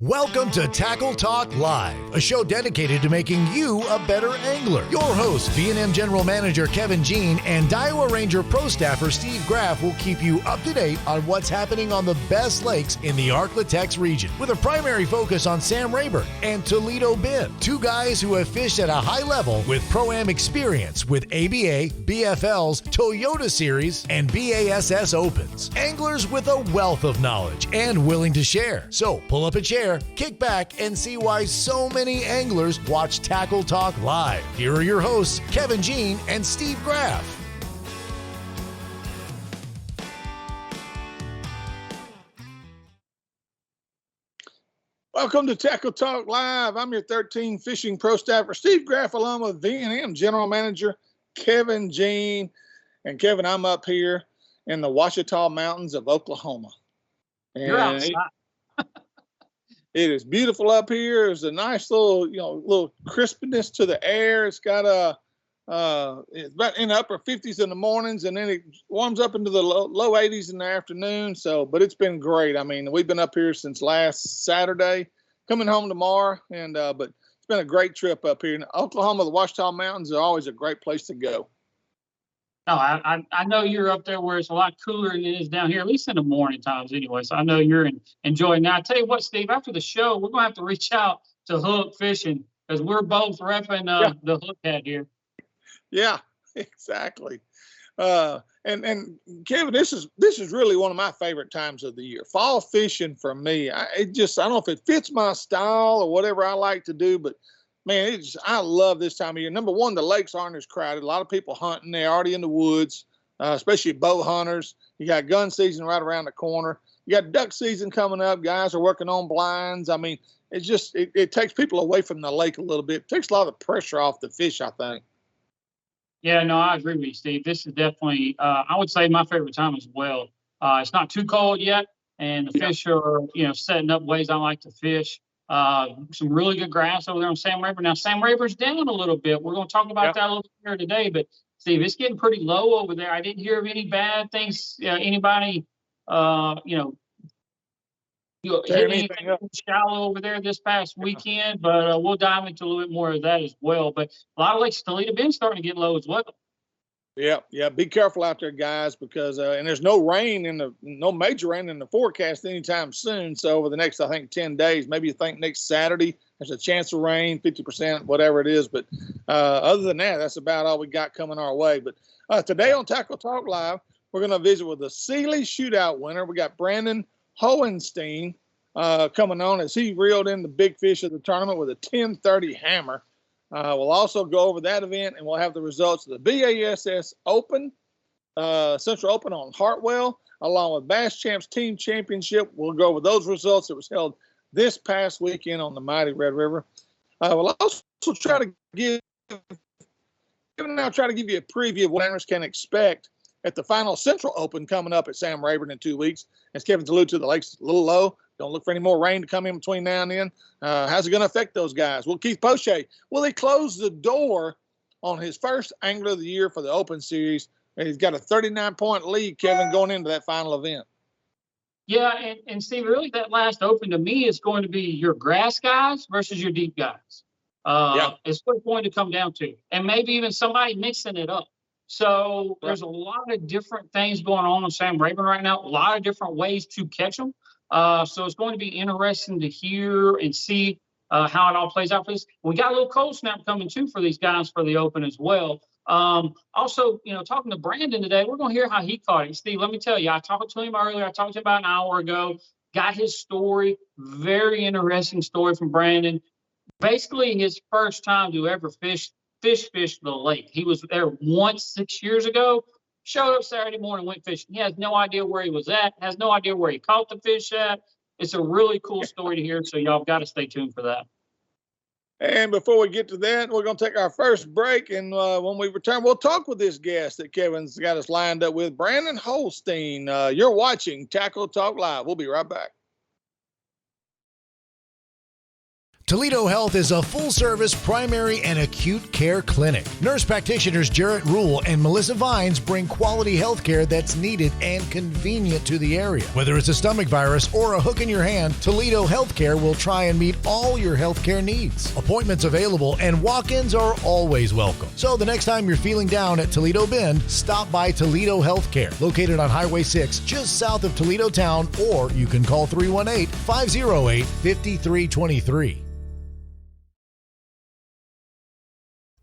Welcome to Tackle Talk Live, a show dedicated to making you a better angler. Your hosts, V&M General Manager Kevin Jean and Daiwa Ranger Pro Staffer Steve Graff will keep you up to date on what's happening on the best lakes in the Arklatex region, with a primary focus on Sam Rayburn and Toledo Bend, two guys who have fished at a high level with Pro-Am experience with ABA, BFLs, Toyota Series, and BASS Opens. Anglers with a wealth of knowledge and willing to share. So pull up a chair, kick back, and see why so many anglers watch Tackle Talk Live. Here are your hosts, Kevin Jean and Steve Graff. Welcome to Tackle Talk Live. I'm your 13 fishing pro staffer, Steve Graff, along with V&M General Manager Kevin Jean. And Kevin, I'm up here in the Ouachita Mountains of Oklahoma. And you're outside. It is beautiful up here. There's a nice little crispness to the air. It's got it's about in the upper 50s in the mornings, and then it warms up into the low 80s in the afternoon. But it's been great. I mean, we've been up here since last Saturday, coming home tomorrow, and but it's been a great trip up here. In Oklahoma, the Ouachita Mountains are always a great place to go. No, I know you're up there where it's a lot cooler than it is down here, at least in the morning times anyway. So I know you're enjoying that. I tell you what, Steve, after the show, we're going to have to reach out to Hook Fishing because we're both repping the Hook Head here. Yeah, exactly. And Kevin, this is really one of my favorite times of the year. Fall fishing for me, I don't know if it fits my style or whatever I like to do, but man, I love this time of year. Number one, the lakes aren't as crowded. A lot of people hunting. They're already in the woods, especially bow hunters. You got gun season right around the corner. You got duck season coming up. Guys are working on blinds. I mean, it's just it takes people away from the lake a little bit. It takes a lot of the pressure off the fish, I think. Yeah, no, I agree with you, Steve. This is definitely, I would say, my favorite time as well. It's not too cold yet, and the fish are, setting up ways I like to fish. Some really good grass over there on Sam Rayburn. Now, Sam Rayburn's down a little bit. We're going to talk about that a little bit here today. But, Steve, it's getting pretty low over there. I didn't hear of any bad things. Anybody, hit anything shallow over there this past weekend. But we'll dive into a little bit more of that as well. But a lot of lakes, Toledo Bend starting to get low as well. Yeah. Be careful out there, guys, because and there's no major rain in the forecast anytime soon. So over the next, I think, 10 days, maybe you think next Saturday there's a chance of rain, 50%, whatever it is. But other than that, that's about all we got coming our way. But today on Tackle Talk Live, we're going to visit with the Sealy Shootout winner. We got Brandon Hohenstein coming on as he reeled in the big fish of the tournament with a 1030 hammer. We'll also go over that event, and we'll have the results of the BASS Open, Central Open on Hartwell, along with Bass Champs Team Championship. We'll go over those results. It was held this past weekend on the mighty Red River. We'll also try to give you a preview of what anglers can expect at the final Central Open coming up at Sam Rayburn in 2 weeks. As Kevin's alluded to, the lake's a little low. Don't look for any more rain to come in between now and then. How's it going to affect those guys? Well, Keith Poche, will he close the door on his first angler of the year for the Open Series? And he's got a 39-point lead, Kevin, going into that final event. Yeah, and Steve, really that last Open to me is going to be your grass guys versus your deep guys. It's what it's going to come down to. And maybe even somebody mixing it up. So there's a lot of different things going on Sam Rayburn right now, a lot of different ways to catch them. So it's going to be interesting to hear and see how it all plays out for this. We got a little cold snap coming too for these guys for the Open as well. Also, talking to Brandon today, we're going to hear how he caught it. Steve, let me tell you, I talked to him earlier. I talked to him about an hour ago, got his story, very interesting story from Brandon. Basically his first time to ever fish the lake. He was there once 6 years ago. Showed up Saturday morning, went fishing. He has no idea where he was at, has no idea where he caught the fish at. It's a really cool story to hear, so y'all got to stay tuned for that. And before we get to that, we're going to take our first break, and when we return, we'll talk with this guest that Kevin's got us lined up with, Brandon Hohenstein. You're watching Tackle Talk Live. We'll be right back. Toledo Health is a full-service primary and acute care clinic. Nurse practitioners Jarrett Rule and Melissa Vines bring quality health care that's needed and convenient to the area. Whether it's a stomach virus or a hook in your hand, Toledo Healthcare will try and meet all your health care needs. Appointments available and walk-ins are always welcome. So the next time you're feeling down at Toledo Bend, stop by Toledo Healthcare, located on Highway 6, just south of Toledo Town, or you can call 318-508-5323.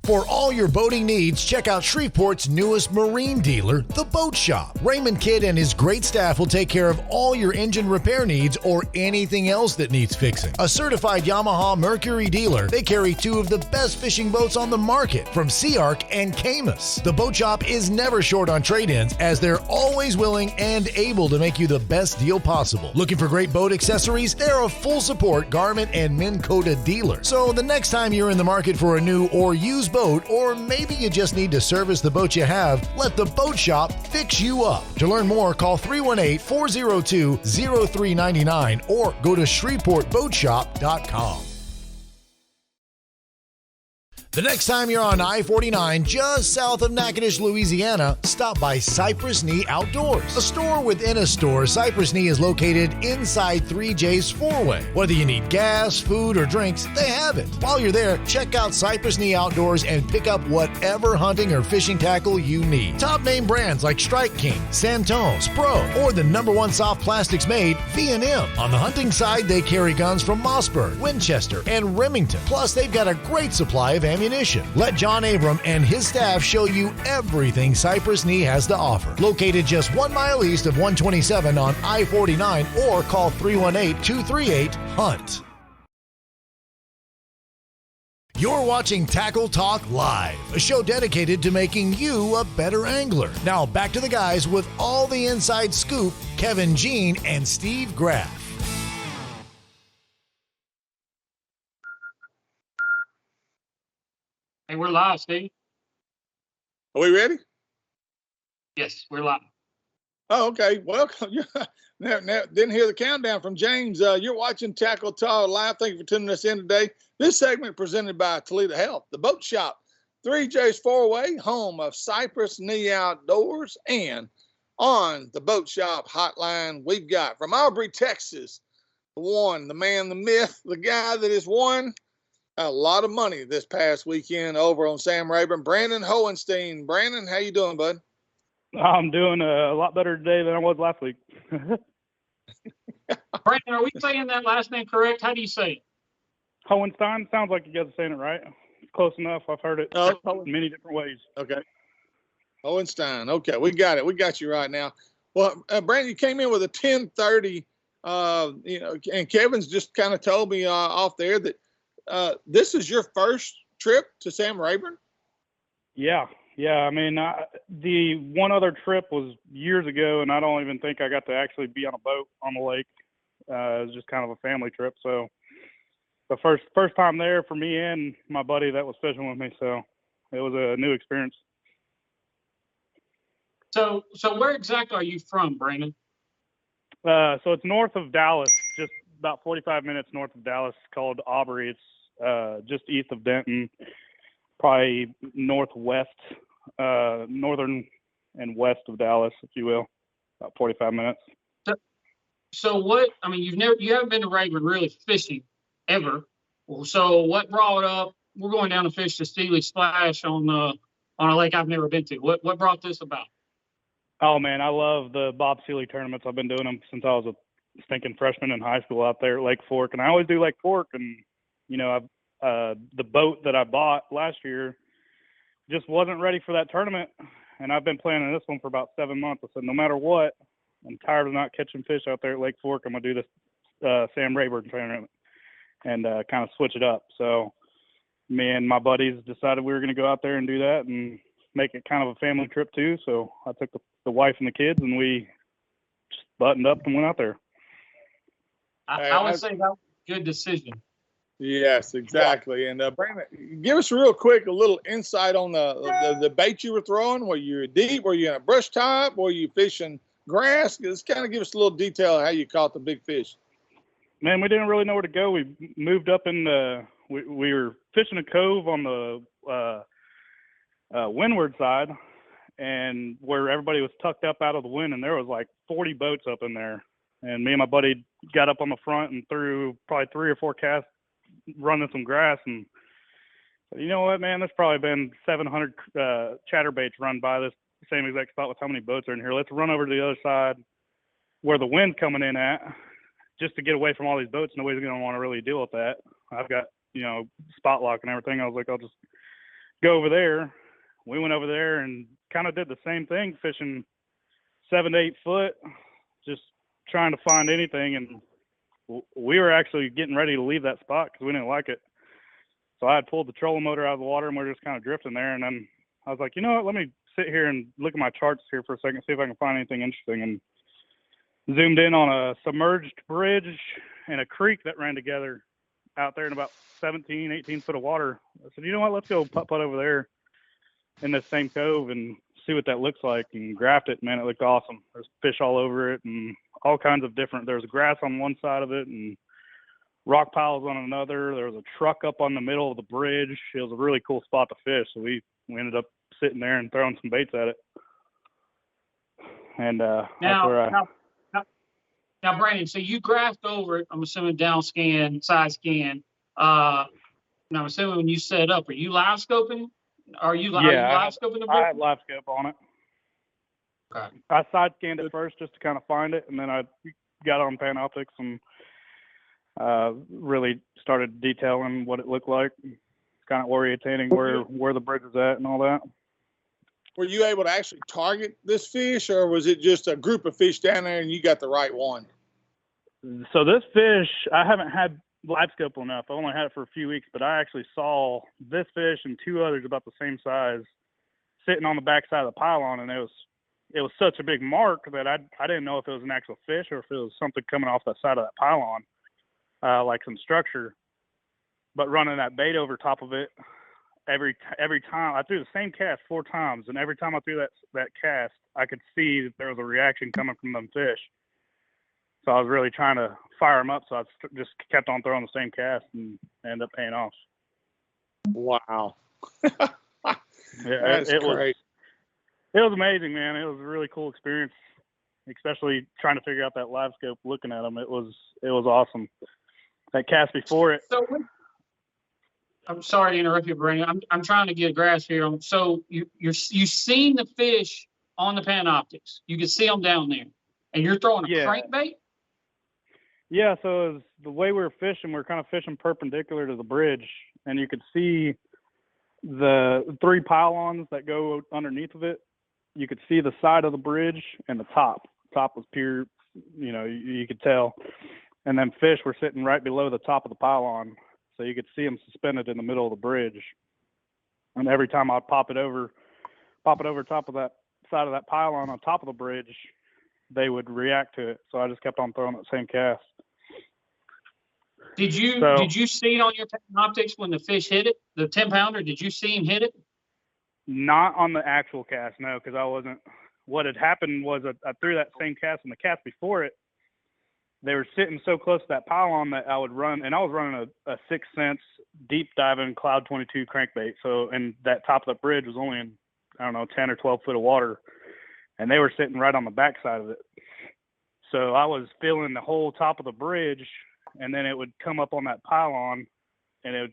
For all your boating needs, check out Shreveport's newest marine dealer, The Boat Shop. Raymond Kidd and his great staff will take care of all your engine repair needs or anything else that needs fixing. A certified Yamaha Mercury dealer, they carry two of the best fishing boats on the market from Sea Arc and Camus. The Boat Shop is never short on trade-ins, as they're always willing and able to make you the best deal possible. Looking for great boat accessories? They're a full support Garment and Minn Kota dealer. So the next time you're in the market for a new or used boat, or maybe you just need to service the boat you have, let the Boat Shop fix you up. To learn more, call 318-402-0399 or go to ShreveportBoatShop.com. The next time you're on I-49 just south of Natchitoches, Louisiana, stop by Cypress Knee Outdoors. A store within a store, Cypress Knee is located inside 3J's four-way. Whether you need gas, food, or drinks, they have it. While you're there, check out Cypress Knee Outdoors and pick up whatever hunting or fishing tackle you need. Top name brands like Strike King, Santone, Spro, or the #1 soft plastics made, V&M. On the hunting side, they carry guns from Mossberg, Winchester, and Remington. Plus, they've got a great supply of ammunition. Let John Abram and his staff show you everything Cypress Knee has to offer. Located just 1 mile east of 127 on I-49, or call 318-238-HUNT. You're watching Tackle Talk Live, a show dedicated to making you a better angler. Now back to the guys with all the inside scoop, Kevin Jean and Steve Graff. Hey, we're live, Steve. Are we ready? Yes, we're live. Oh, okay. Welcome. Now, didn't hear the countdown from James. You're watching Tackle Talk Live. Thank you for tuning us in today. This segment presented by Toledo Health, The Boat Shop, 3J's Four-Way, home of Cypress Knee Outdoors, and on the Boat Shop hotline, we've got from Aubrey, Texas, the one, the man, the myth, the guy that has won a lot of money this past weekend over on Sam Rayburn, Brandon Hohenstein. Brandon, how you doing, bud? I'm doing a lot better today than I was last week. Brandon, are we saying that last name correct? How do you say it? Hohenstein? Sounds like you guys are saying it right. Close enough. I've heard it in many different ways. Okay. Hohenstein. Okay, we got it. We got you right now. Well, Brandon, you came in with a 10:30, and Kevin's just kind of told me off there that this is your first trip to Sam Rayburn? Yeah. I mean, the one other trip was years ago, and I don't even think I got to actually be on a boat on the lake. It was just kind of a family trip. So the first time there for me and my buddy that was fishing with me. So it was a new experience. So where exactly are you from, Brandon? So it's north of Dallas, just about 45 minutes north of Dallas, called Aubrey. It's just east of Denton, probably northwest, northern and west of Dallas, if you will, about 45 minutes. So what? I mean, you haven't been to Rayburn really fishing ever. So what brought up? We're going down to fish the Steely Splash on a lake I've never been to. What brought this about? Oh man, I love the Bob Seeley tournaments. I've been doing them since I was a stinking freshman in high school out there at Lake Fork, and I always do Lake Fork. And the boat that I bought last year just wasn't ready for that tournament, and I've been planning this one for about 7 months. I said, no matter what, I'm tired of not catching fish out there at Lake Fork. I'm gonna do this Sam Rayburn tournament and kind of switch it up. So me and my buddies decided we were going to go out there and do that and make it kind of a family trip too. So I took the wife and the kids, and we just buttoned up and went out there. I would say that was a good decision. Yes, exactly. And Brandon, give us real quick a little insight on the bait you were throwing. Were you deep? Were you in a brush top? Were you fishing grass? Just kind of give us a little detail of how you caught the big fish. Man, we didn't really know where to go. We moved up in we were fishing a cove on the windward side, and where everybody was tucked up out of the wind, and there was like 40 boats up in there. And me and my buddy got up on the front and threw probably 3 or 4 casts running some grass. And you know what, man, there's probably been 700 chatterbaits run by this same exact spot with how many boats are in here. Let's run over to the other side where the wind's coming in at, just to get away from all these boats. Nobody's going to want to really deal with that. I've got, spot lock and everything. I was like, I'll just go over there. We went over there and kind of did the same thing, fishing 7 to 8 foot, just trying to find anything. And we were actually getting ready to leave that spot because we didn't like it. So I had pulled the trolling motor out of the water, and we were just kind of drifting there. And then I was like, you know what, let me sit here and look at my charts here for a second, see if I can find anything interesting. And zoomed in on a submerged bridge and a creek that ran together out there in about 17, 18 foot of water. I said, you know what, let's go putt over there in this same cove and see what that looks like, and graphed it. Man, it looked awesome. There's fish all over it and all kinds of different, there's grass on one side of it and rock piles on another. There was a truck up on the middle of the bridge. It was a really cool spot to fish. So we ended up sitting there and throwing some baits at it. And that's where Now, Brandon, so you graphed over it, I'm assuming down scan, side scan. And I'm assuming when you set up, are you live scoping? Are you live scoping the boat? I had live scope on it. Okay. I side scanned it first just to kind of find it, and then I got on Panoptics and really started detailing what it looked like, kind of orientating where the bridge is at and all that. Were you able to actually target this fish, or was it just a group of fish down there and you got the right one? So this fish, I haven't had live scope enough. I only had it for a few weeks, but I actually saw this fish and 2 others about the same size sitting on the backside of the pylon, and it was such a big mark that I didn't know if it was an actual fish or if it was something coming off the side of that pylon, like some structure. But running that bait over top of it, every time I threw the same cast 4 times, and every time I threw that cast, I could see that there was a reaction coming from them fish. So I was really trying to fire them up. So I just kept on throwing the same cast and ended up paying off. Wow. Yeah, That's great. It was amazing, man. It was a really cool experience, especially trying to figure out that live scope, looking at them. It was awesome. That cast before it. So I'm sorry to interrupt you, Brandon. I'm trying to get a grasp here. So you've seen the fish on the Panoptics. You can see them down there, and you're throwing a crankbait? Yeah. So it was the way we were fishing, we're kind of fishing perpendicular to the bridge, and you could see the 3 pylons that go underneath of it. You could see the side of the bridge and the top. Top was pure, you could tell. And then fish were sitting right below the top of the pylon. So you could see them suspended in the middle of the bridge. And every time I'd pop it over top of that side of that pylon on top of the bridge, they would react to it. So I just kept on throwing that same cast. Did you see it on your Panoptics when the fish hit it, the 10-pounder? Did you see him hit it? Not on the actual cast, no, because I wasn't. What had happened was I threw that same cast, and the cast before it, they were sitting so close to that pylon that I would run, and I was running a 6 cents deep diving Cloud 22 crankbait. So, and that top of the bridge was only in, 10 or 12 foot of water, and they were sitting right on the backside of it. So I was feeling the whole top of the bridge, and then it would come up on that pylon, and it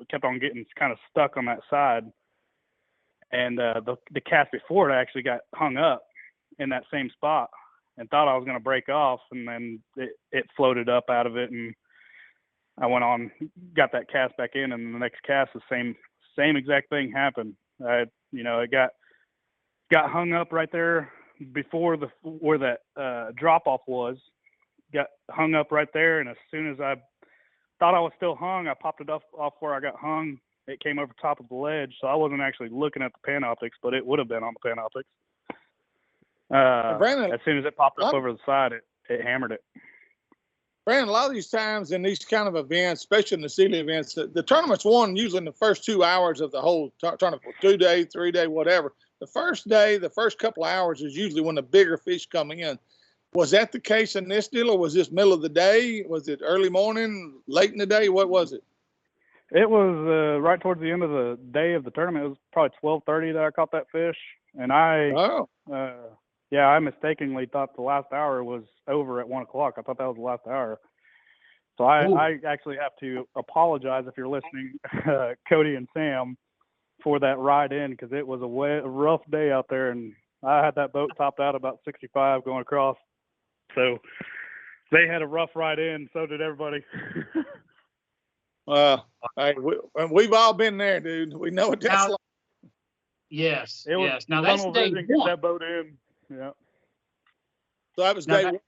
kept on getting kind of stuck on that side. And the cast before it actually got hung up in that same spot and thought I was going to break off, and then it floated up out of it, and I went on, got that cast back in, and the next cast, the same exact thing happened. It got hung up right there before where that drop off was. Got hung up right there, and as soon as I thought I was still hung, I popped it off where I got hung. It came over top of the ledge, so I wasn't actually looking at the Panoptics, but it would have been on the Panoptics. Brandon, as soon as it popped up over the side, it hammered it. Brandon, a lot of these times in these kind of events, especially in the Sealy events, the tournament's won usually in the first 2 hours of the whole tournament, 2 day, 3 day, whatever. The first day, the first couple of hours is usually when the bigger fish come in. Was that the case in this deal, or was this middle of the day? Was it early morning, late in the day? What was it? It was right towards the end of the day of the tournament. It was probably 12:30 that I caught that fish, and I mistakenly thought the last hour was over at 1 o'clock. I thought that was the last hour. So I actually have to apologize if you're listening, Cody and Sam, for that ride in, because it was a rough day out there, and I had that boat topped out about 65 going across. So they had a rough ride in. So did everybody. Hey, we've all been there, dude. We know what that's like. Yes. Yes. Now that's day one. Get that boat in. Yeah. So that was day one.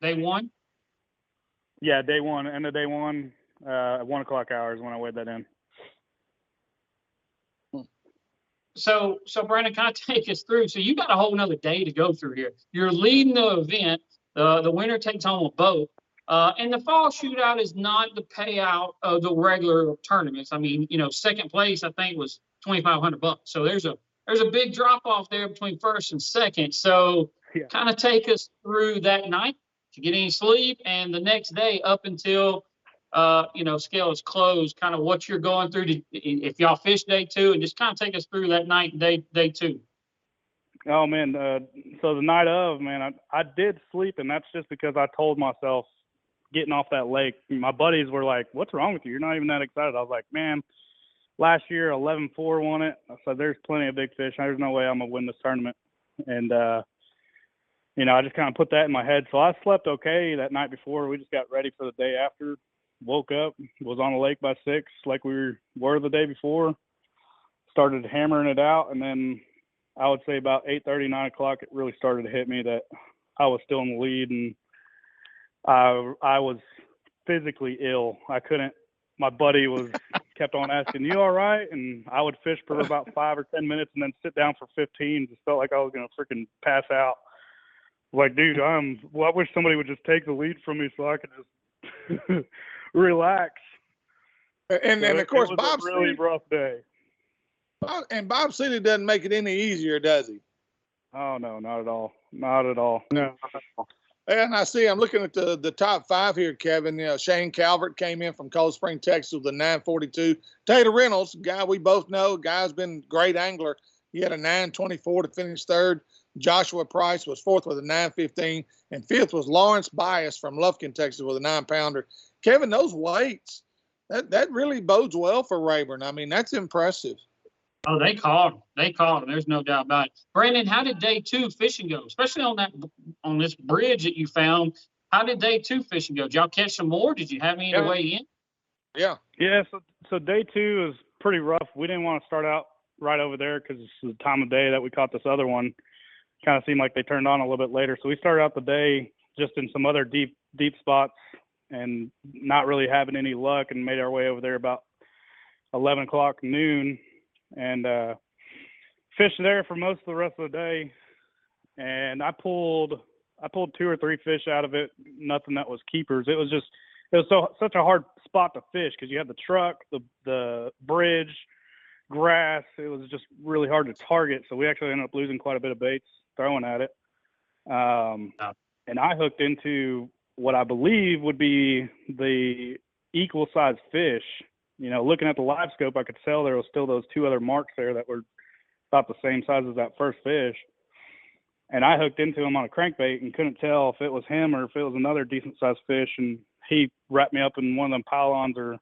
Day one? Yeah, day one. End of day one, at 1 o'clock hours when I weighed that in. So Brandon, kind of take us through. So you got a whole nother day to go through here. You're leading the event. The winner takes home a boat. And the fall shootout is not the payout of the regular tournaments. I mean, second place I think was $2,500. So there's a big drop off there between first and second. So kind of take us through that night. Did you get any sleep? And the next day up until scale is closed, kind of what you're going through if y'all fish day two, and just kind of take us through that night and day two. Oh man, so the night of, man, I did sleep, and that's just because I told myself getting off that lake, my buddies were like, "What's wrong with you? You're not even that excited." I was like, "Man, last year 11-4 won it." I said, "There's plenty of big fish. There's no way I'm gonna win this tournament." And I just kind of put that in my head. So I slept okay that night before. We just got ready for the day after. Woke up, was on the lake by 6, like we were the day before. Started hammering it out, and then I would say about 8:30, 9 o'clock, it really started to hit me that I was still in the lead, and I was physically ill. I couldn't. My buddy kept on asking, "You all right?" And I would fish for about 5 or 10 minutes and then sit down for 15. Just felt like I was gonna freaking pass out. Like, dude, I wish somebody would just take the lead from me so I could just relax. And then, of course, Bob's a really rough day. And Bob Seeley doesn't make it any easier, does he? Oh no, not at all. Not at all. No. And I'm looking at the top 5 here, Kevin. Shane Calvert came in from Cold Spring, Texas with a 942. Tater Reynolds, guy we both know, guy's been a great angler. He had a 924 to finish third. Joshua Price was fourth with a 915, and fifth was Lawrence Bias from Lufkin, Texas with a 9-pounder. Kevin, those weights, that really bodes well for Rayburn. I mean, that's impressive. Oh, they called him. There's no doubt about it. Brandon, how did day two fishing go? Especially on this bridge that you found. How did day two fishing go? Did y'all catch some more? Did you have any to weigh in? Yeah. Yeah. So day two is pretty rough. We didn't want to start out right over there because it's the time of day that we caught this other one. Kind of seemed like they turned on a little bit later. So we started out the day just in some other deep spots and not really having any luck, and made our way over there about 11 o'clock noon, and fished there for most of the rest of the day. And I pulled 2 or 3 fish out of it, nothing that was keepers. It was such a hard spot to fish because you had the truck, the bridge, grass. It was just really hard to target. So we actually ended up losing quite a bit of baits throwing at it. And I hooked into what I believe would be the equal size fish. Looking at the live scope, I could tell there was still those 2 other marks there that were about the same size as that first fish. And I hooked into him on a crankbait and couldn't tell if it was him or if it was another decent sized fish. And he wrapped me up in one of them pylons or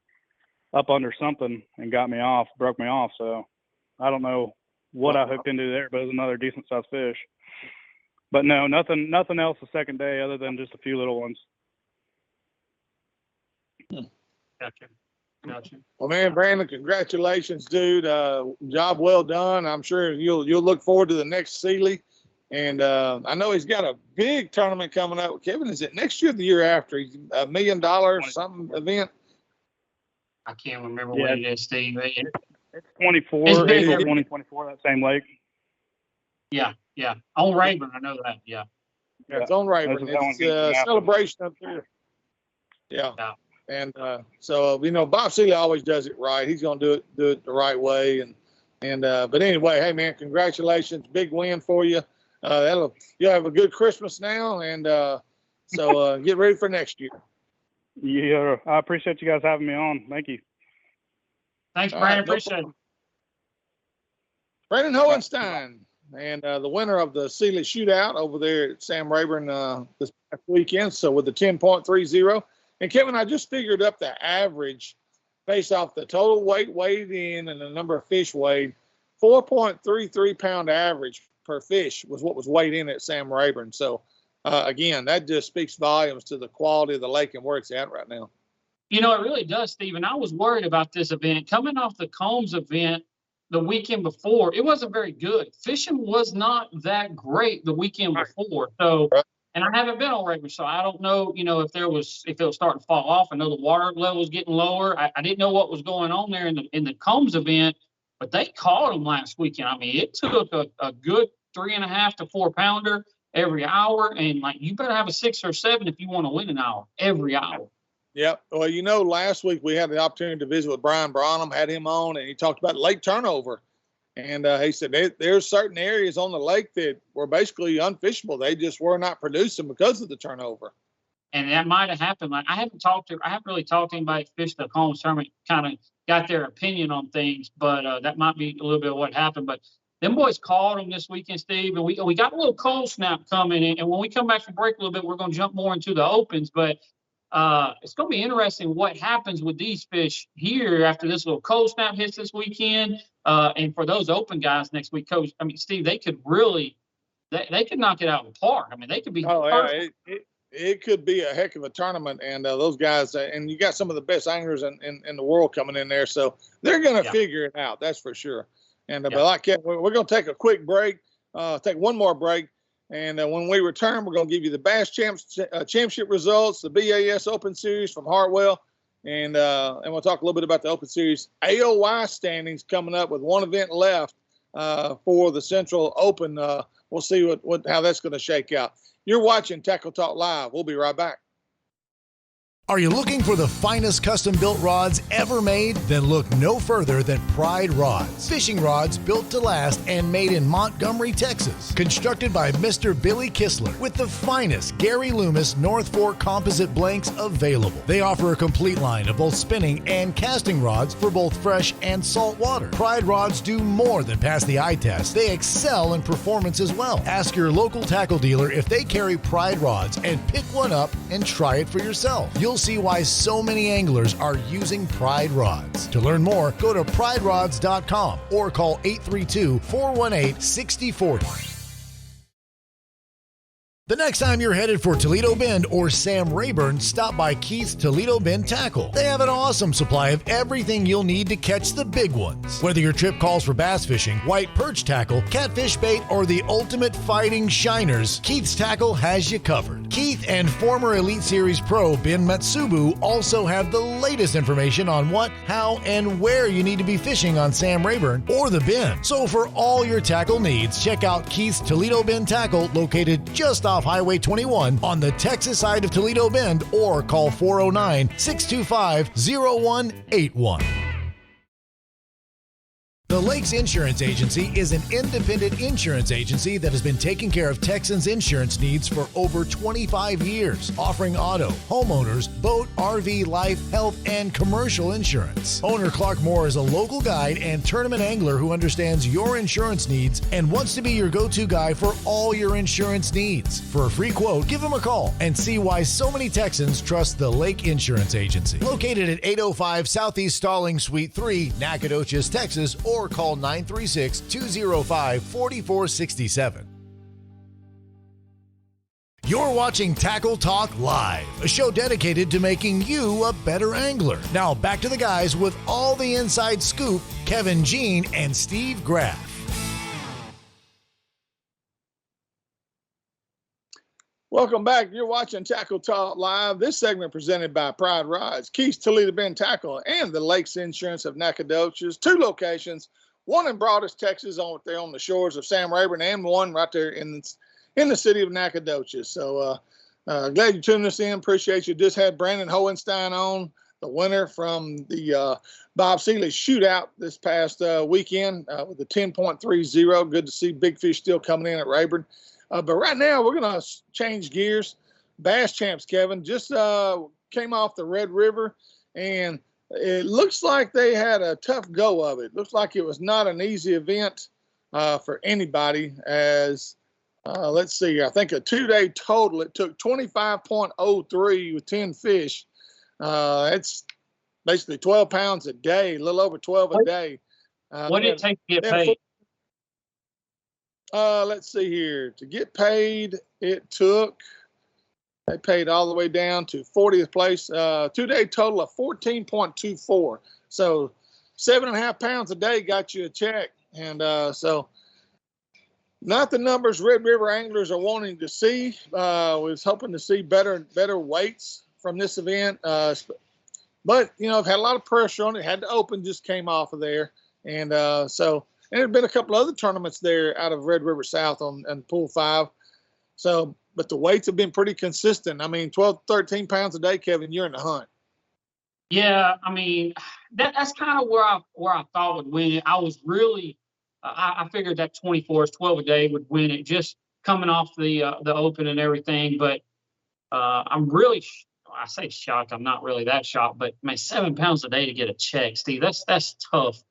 up under something and broke me off. So I don't know what I hooked into there, but it was another decent sized fish. But no, nothing else the second day other than just a few little ones. Gotcha. Well, man, Brandon, congratulations, dude. Job well done. I'm sure you'll look forward to the next Seeley. And I know he's got a big tournament coming up. Kevin, is it next year or the year after? $1 million something event? I can't remember what it is, Steve. It's 24, April 2024, that same lake. Yeah. On Rayburn, I know that. Yeah. It's on Rayburn. It's a celebration up there. Yeah. And so Bob Seeley always does it right. He's going to do it the right way. And but anyway, hey man, congratulations, big win for you. You'll have a good Christmas now, and so get ready for next year. Yeah, I appreciate you guys having me on. Thank you. Thanks, Brandon. Appreciate it. Brandon Hohenstein, and the winner of the Sealy Shootout over there at Sam Rayburn this past weekend. So with the 10.30, and Kevin, I just figured up the average based off the total weight weighed in and the number of fish weighed. 4.33 pound average per fish was what was weighed in at Sam Rayburn. So again, that just speaks volumes to the quality of the lake and where it's at right now. You know, it really does, Stephen. I was worried about this event. Coming off the Combs event the weekend before, it wasn't very good. Fishing was not that great the weekend before. So, and I haven't been on Rayburn, so I don't know, you know, if it was starting to fall off. I know the water level was getting lower. I didn't know what was going on there in the Combs event, but they caught them last weekend. I mean, it took a good 3.5 to 4 pounder every hour, and like you better have a 6 or 7 if you want to win an hour every hour. Yep. Well, you know, last week we had the opportunity to visit with Brian Bronham, had him on, and he talked about lake turnover. And he said there's certain areas on the lake that were basically unfishable. They just were not producing because of the turnover. And that might have happened. Like I haven't really talked to anybody that fished the Combs tournament, kind of got their opinion on things, but that might be a little bit of what happened. But them boys called them this weekend, Steve, and we got a little cold snap coming in. And when we come back from break a little bit, we're going to jump more into the opens. But it's going to be interesting what happens with these fish here after this little cold snap hits this weekend. And for those open guys next week, Coach, I mean, Steve, they could really, they could knock it out of the park. I mean, they could be. Oh, yeah, it could be a heck of a tournament. And those guys, and you got some of the best anglers in the world coming in there. So they're going to figure it out. That's for sure. And but like Kevin, we're going to take a quick break, take one more break. And when we return, we're going to give you the Bass Championship results, the BAS Open Series from Hartwell, and we'll talk a little bit about the Open Series AOY standings coming up with one event left for the Central Open. We'll see how that's going to shake out. You're watching Tackle Talk Live. We'll be right back. Are you looking for the finest custom-built rods ever made? Then look no further than Pride Rods. Fishing rods built to last and made in Montgomery, Texas. Constructed by Mr. Billy Kistler with the finest Gary Loomis North Fork composite blanks available. They offer a complete line of both spinning and casting rods for both fresh and salt water. Pride Rods do more than pass the eye test. They excel in performance as well. Ask your local tackle dealer if they carry Pride Rods and pick one up and try it for yourself. You'll see why so many anglers are using Pride Rods. To learn more, go to priderods.com or call 832-418-6040. The next time you're headed for Toledo Bend or Sam Rayburn, stop by Keith's Toledo Bend Tackle. They have an awesome supply of everything you'll need to catch the big ones. Whether your trip calls for bass fishing, white perch tackle, catfish bait, or the ultimate fighting shiners, Keith's Tackle has you covered. Keith and former Elite Series pro Ben Matsubu also have the latest information on what, how, and where you need to be fishing on Sam Rayburn or the Bend. So for all your tackle needs, check out Keith's Toledo Bend Tackle, located just off Highway 21 on the Texas side of Toledo Bend, or call 409-625-0181. The Lakes Insurance Agency is an independent insurance agency that has been taking care of Texans' insurance needs for over 25 years, offering auto, homeowners, boat, RV, life, health, and commercial insurance. Owner Clark Moore is a local guide and tournament angler who understands your insurance needs and wants to be your go-to guy for all your insurance needs. For a free quote, give him a call and see why so many Texans trust the Lake Insurance Agency. Located at 805 Southeast Stalling Suite 3, Nacogdoches, Texas, or call 936-205-4467. You're watching Tackle Talk Live, a show dedicated to making you a better angler. Now back to the guys with all the inside scoop, Kevin Jean and Steve Graff. Welcome back. You're watching Tackle Talk Live. This segment presented by Pride Rods, Keith's Toledo Bend Tackle, and the Lakes Insurance of Nacogdoches. 2 locations, one in Broadus, Texas, on the shores of Sam Rayburn, and one right there in the city of Nacogdoches. So glad you tuned us in. Appreciate you. Just had Brandon Hohenstein on, the winner from the Bob Sealy Shootout this past weekend with the 10.30. Good to see big fish still coming in at Rayburn. But right now we're going to change gears. Bass Champs, Kevin, just came off the Red River, and it looks like they had a tough go of it. Looks like it was not an easy event for anybody. As let's see, I think a 2-day total. It took 25.03 with 10 fish. It's basically 12 pounds a day, a little over 12 a day. What did it take to get paid? Let's see here. To get paid, they paid all the way down to 40th place. 2-day total of 14.24. So 7.5 pounds a day got you a check. And so not the numbers Red River anglers are wanting to see. We was hoping to see better weights from this event. But, I've had a lot of pressure on it. Had to open, just came off of there. And so there's been a couple other tournaments there out of Red River South on Pool 5. So, but the weights have been pretty consistent. I mean, 12, 13 pounds a day, Kevin, you're in the hunt. Yeah, I mean, that's kind of where I thought would win it. I was really, I figured that 12 a day would win it, just coming off the open and everything. But I'm really, I say shocked. I'm not really that shocked. But man, 7 pounds a day to get a check, Steve. That's tough.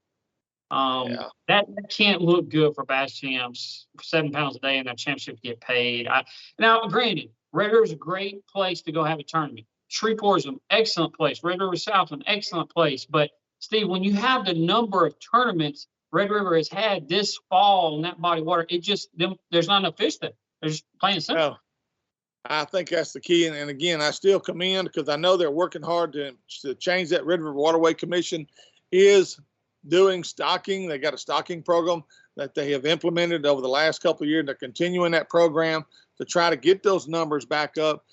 That can't look good for Bass Champs. 7 pounds a day and that championship to get paid. Now, granted, Red River is a great place to go have a tournament. Shreveport is an excellent place. Red River South an excellent place. But Steve, when you have the number of tournaments Red River has had this fall in that body of water, there's not enough fish there. They're just plain and simple. No, I think that's the key. And again, I still commend, because I know they're working hard to change that. Red River Waterway Commission is doing stocking. They got a stocking program that they have implemented over the last couple of years. They're continuing that program to try to get those numbers back up.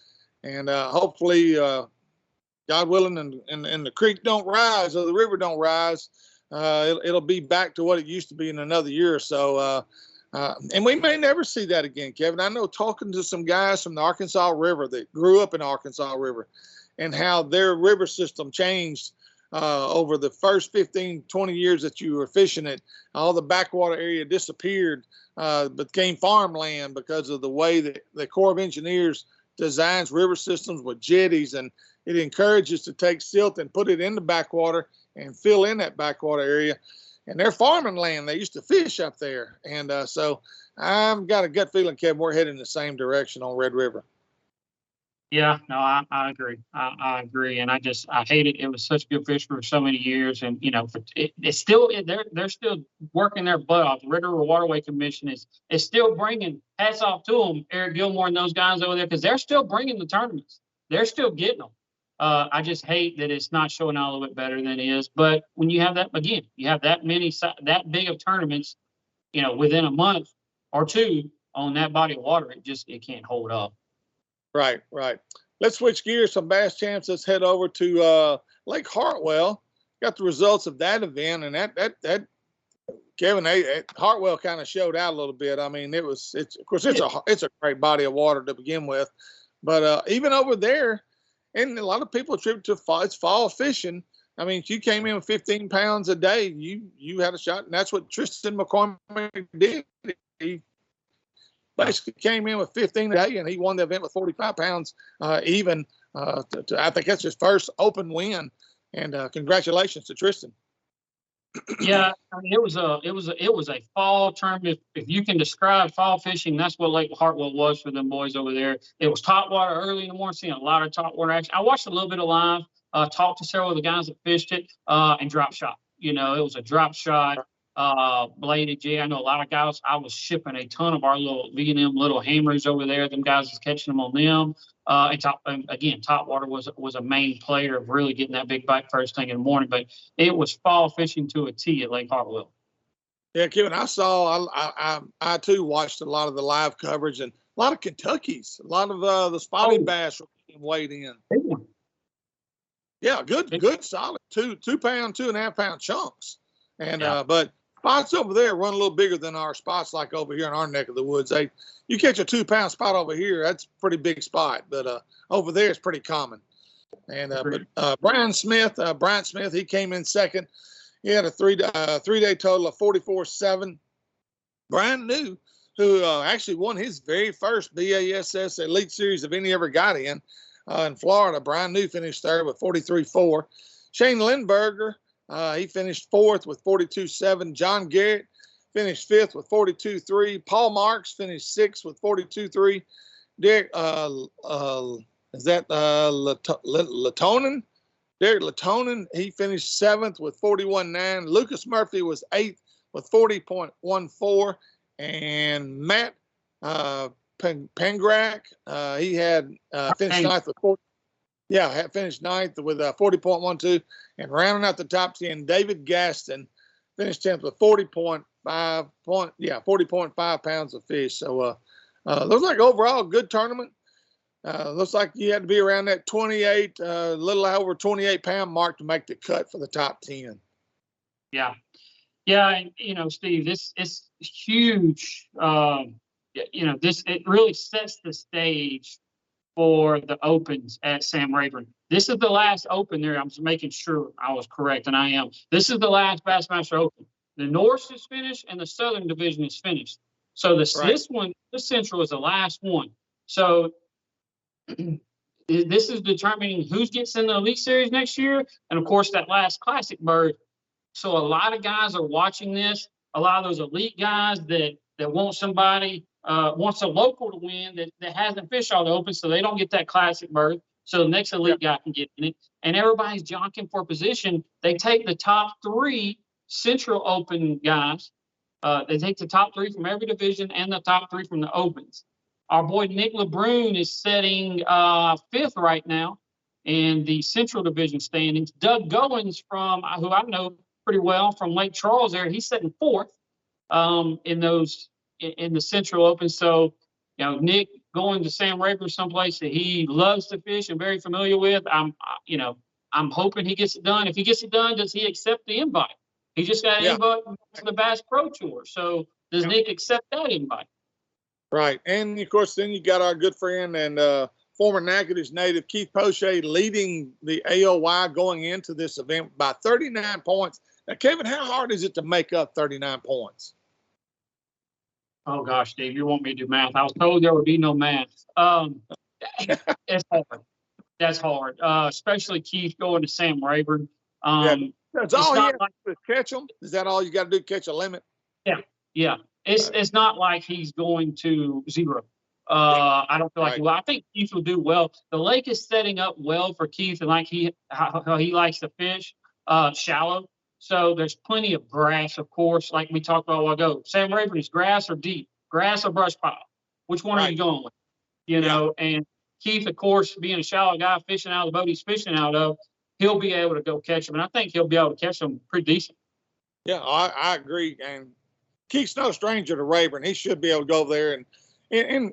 And hopefully, God willing, and the creek don't rise or the river don't rise, it'll be back to what it used to be in another year or so. And we may never see that again, Kevin. I know, talking to some guys from the Arkansas River that grew up in Arkansas River and how their river system changed over the first 15, 20 years that you were fishing it. All the backwater area disappeared, became farmland because of the way that the Corps of Engineers designs river systems with jetties, and it encourages to take silt and put it in the backwater and fill in that backwater area. And they're farming land. They used to fish up there. And so I've got a gut feeling, Kevin, we're heading the same direction on Red River. Yeah, no, I agree. I agree. And I hate it. It was such good fish for so many years. And, it's still, they're still working their butt off. The Red River Waterway Commission is still bringing, hats off to them, Eric Gilmore and those guys over there, because they're still bringing the tournaments. They're still getting them. I just hate that it's not showing out a little bit better than it is. But when you have that, again, you have that that big of tournaments, within a month or two on that body of water, it can't hold up. Right. Let's switch gears from Bass Champs. Let's head over to Lake Hartwell. Got the results of that event, and that Kevin, Hartwell kind of showed out a little bit. I mean, it's a great body of water to begin with, but even over there, and a lot of people attribute to fall fishing. I mean, if you came in with 15 pounds a day, you had a shot, and that's what Tristan McCormick did. He basically came in with 15 a day, and he won the event with 45 pounds even. I think that's his first open win, and congratulations to Tristan. Yeah, I mean, it was a fall tournament. If you can describe fall fishing, that's what Lake Hartwell was for them boys over there. It was top water early in the morning, seeing a lot of top water action. I watched a little bit of live, talked to several of the guys that fished it, and drop shot. It was a drop shot, bladed jig. I know a lot of guys. I was shipping a ton of our little V&M little hammers over there. Them guys was catching them on them. And top water was a main player of really getting that big bite first thing in the morning. But it was fall fishing to a T at Lake Hartwell. Yeah, Kevin, I too watched a lot of the live coverage, and a lot of Kentuckies, a lot of the spotted bass were being weighed in. Yeah, good solid 2 pound, 2.5 pound chunks. And but spots over there run a little bigger than our spots, like over here in our neck of the woods. You catch a 2 pound spot over here, that's a pretty big spot, but over there it's pretty common. And but Bryant Smith, he came in second. He had a three-day total of 44.7. Brian knew who actually won his very first BASS Elite Series of any ever got in Florida. Brian New finished third with 43.4. Shane Lindberger, he finished fourth with 42.7. John Garrett finished fifth with 42.3. Paul Marks finished sixth with 42.3. Derek, is that Latonin? Derek Latonin, he finished seventh with 41.9. Lucas Murphy was eighth with 40.14. And Matt Pengrak, he had finished ninth with 40. Yeah, had finished ninth with 40.12. And rounding out the top 10, David Gaston finished 10th with 40.5 pounds of fish. So looks like overall a good tournament. Looks like you had to be around that 28, little over 28 pound mark to make the cut for the top 10. Yeah. Yeah. And, Steve, this is huge. It really sets the stage for the opens at Sam Rayburn. This is the last open there. I'm just making sure I was correct, and I am. This is the last Bassmaster Open. The North is finished and the Southern Division is finished. So this Central is the last one. So this is determining who gets in the Elite Series next year, and of course that last Classic bird. So a lot of guys are watching this. A lot of those elite guys that want somebody, wants a local to win that hasn't fished all the Open, so they don't get that Classic bird. So the next elite guy can get in it. And everybody's jockeying for position. They take the top three Central Open guys. They take the top three from every division and the top three from the Opens. Our boy Nick LeBrun is sitting fifth right now in the Central Division standings. Doug Goins, who I know pretty well from Lake Charles there, he's sitting fourth in the Central Open. So, Nick going to Sam Rayburn, someplace that he loves to fish and very familiar with. I'm hoping he gets it done. If he gets it done, does he accept the invite? He just got an invite to the Bass Pro Tour. So does Nick accept that invite? Right. And, of course, then you got our good friend and former Natchitoches native Keith Poche leading the AOY going into this event by 39 points. Now, Kevin, how hard is it to make up 39 points? Oh, gosh, Dave, you want me to do math. I was told there would be no math. It's hard. That's hard, especially Keith going to Sam Rayburn. That's all he has to catch them? Is that all you got to do, catch a limit? Yeah. It's not like he's going to zero. I don't feel like he will. I think Keith will do well. The lake is setting up well for Keith, and how he likes to fish, shallow. So there's plenty of grass, of course, like we talked about a while ago. Sam Rayburn is grass or deep, grass or brush pile. Which one are you going with? And Keith, of course, being a shallow guy fishing out of the boat he's fishing out of, he'll be able to go catch them. And I think he'll be able to catch them pretty decent. Yeah, I agree. And Keith's no stranger to Rayburn. He should be able to go over there. And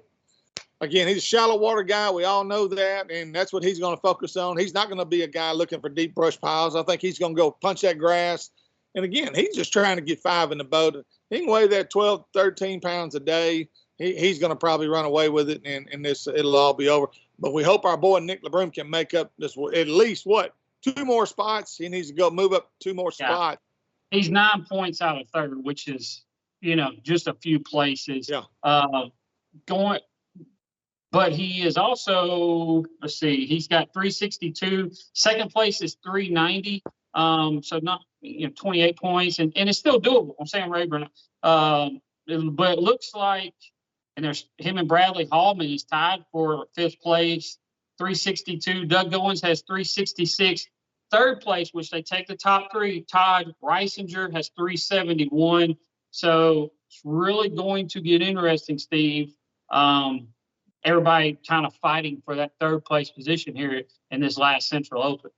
again, he's a shallow water guy. We all know that. And that's what he's going to focus on. He's not going to be a guy looking for deep brush piles. I think he's going to go punch that grass. And again, he's just trying to get 5 in the boat. He can weigh that 12, 13 pounds a day. He's going to probably run away with it, and it'll all be over. But we hope our boy Nick LeBrun can make up this at least, 2 more spots. He needs to move up 2 more spots. He's 9 points out of third, which is, just a few places. But he is also, he's got 362. Second place is 390. So not 28 points, and it's still doable on Sam Rayburn. But it looks like, and there's him and Bradley Hallman is tied for 5th place, 362. Doug Goins has 366. Third place, which they take the top 3, Todd Reisinger has 371. So it's really going to get interesting, Steve. Everybody kind of fighting for that 3rd place position here in this last Central Open.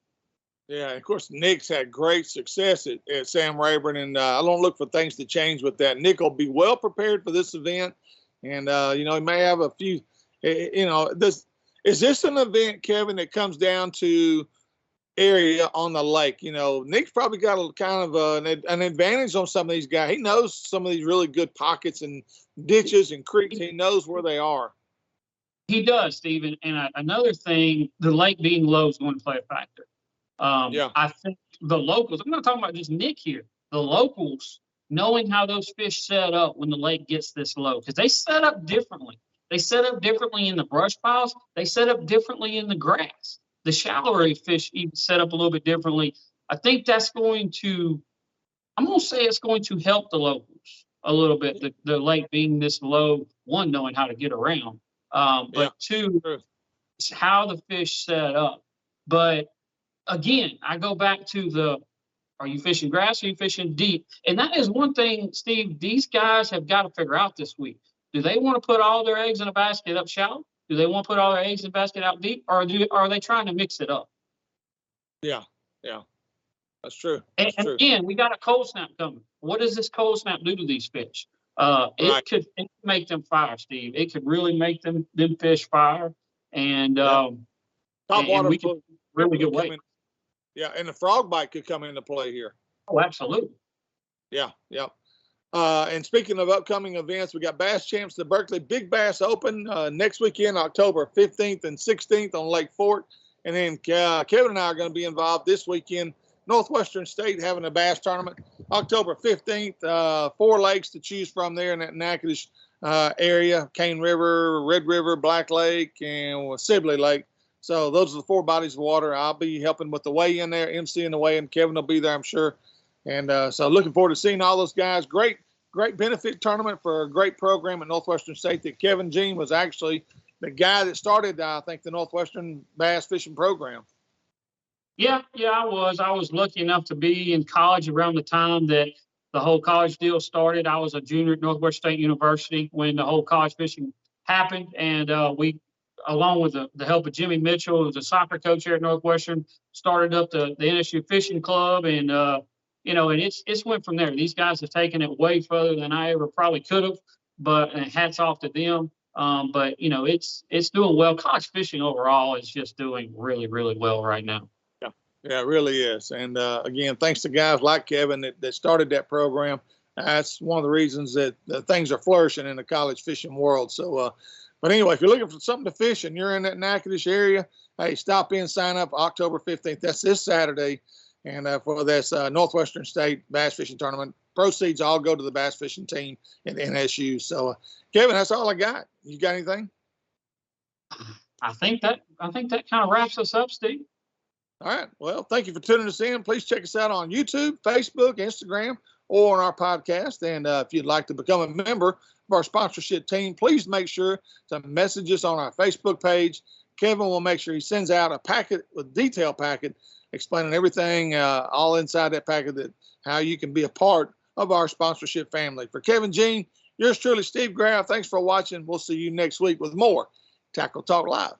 Yeah, of course, Nick's had great success at Sam Rayburn, and I don't look for things to change with that. Nick will be well prepared for this event, and, he may have a few, is this an event, Kevin, that comes down to area on the lake? Nick's probably got a kind of an advantage on some of these guys. He knows some of these really good pockets and ditches and creeks. He knows where they are. He does, Stephen. And another thing, the lake being low is going to play a factor. I think the locals, I'm not talking about just Nick here. The locals knowing how those fish set up when the lake gets this low, because they set up differently. They set up differently in the brush piles. They set up differently in the grass. The shallower fish even set up a little bit differently. I think that's going to, I'm going to say it's going to help the locals a little bit. The lake being this low, one, knowing how to get around, but two, it's how the fish set up. But again, I go back to are you fishing grass or are you fishing deep? And that is one thing, Steve, these guys have got to figure out this week. Do they want to put all their eggs in a basket up shallow? Do they want to put all their eggs in a basket out deep? Or are they trying to mix it up? Yeah. That's true. And again, we got a cold snap coming. What does this cold snap do to these fish? It could make them fire, Steve. It could really make them fish fire. And top water we could really good weight. Yeah, and the frog bite could come into play here. Oh, absolutely. Yeah. And speaking of upcoming events, we got Bass Champs, the Berkeley Big Bass Open next weekend, October 15th and 16th on Lake Fork. And then Kevin and I are going to be involved this weekend. Northwestern State having a bass tournament, October 15th. 4 lakes to choose from there in that Natchitoches area: Cane River, Red River, Black Lake, and Sibley Lake. So those are the 4 bodies of water. I'll be helping with the weigh-in there, emceeing the weigh-in. Kevin will be there, I'm sure. And so looking forward to seeing all those guys. Great benefit tournament for a great program at Northwestern State. That Kevin Jean was actually the guy that started, I think, the Northwestern Bass Fishing Program. Yeah, I was. I was lucky enough to be in college around the time that the whole college deal started. I was a junior at Northwestern State University when the whole college fishing happened. And we, along with the help of Jimmy Mitchell, who's a soccer coach here at Northwestern, started up the NSU Fishing Club. And, and it's went from there. These guys have taken it way further than I ever probably could have, but hats off to them. But it's doing well. College fishing overall is just doing really, really well right now. Yeah, it really is. And again, thanks to guys like Kevin that started that program. That's one of the reasons that things are flourishing in the college fishing world. So, but anyway, if you're looking for something to fish and you're in that Natchitoches area, hey, stop in, sign up October 15th. That's this Saturday. And for this Northwestern State Bass Fishing Tournament, proceeds all go to the bass fishing team at NSU. So, Kevin, that's all I got. You got anything? I think that kind of wraps us up, Steve. All right. Well, thank you for tuning us in. Please check us out on YouTube, Facebook, Instagram, or on our podcast. And if you'd like to become a member of our sponsorship team, please make sure to message us on our Facebook page. Kevin will make sure he sends out a packet, a detailed packet, explaining everything all inside that packet, that how you can be a part of our sponsorship family. For Kevin Jean, yours truly, Steve Graff. Thanks for watching. We'll see you next week with more Tackle Talk Live.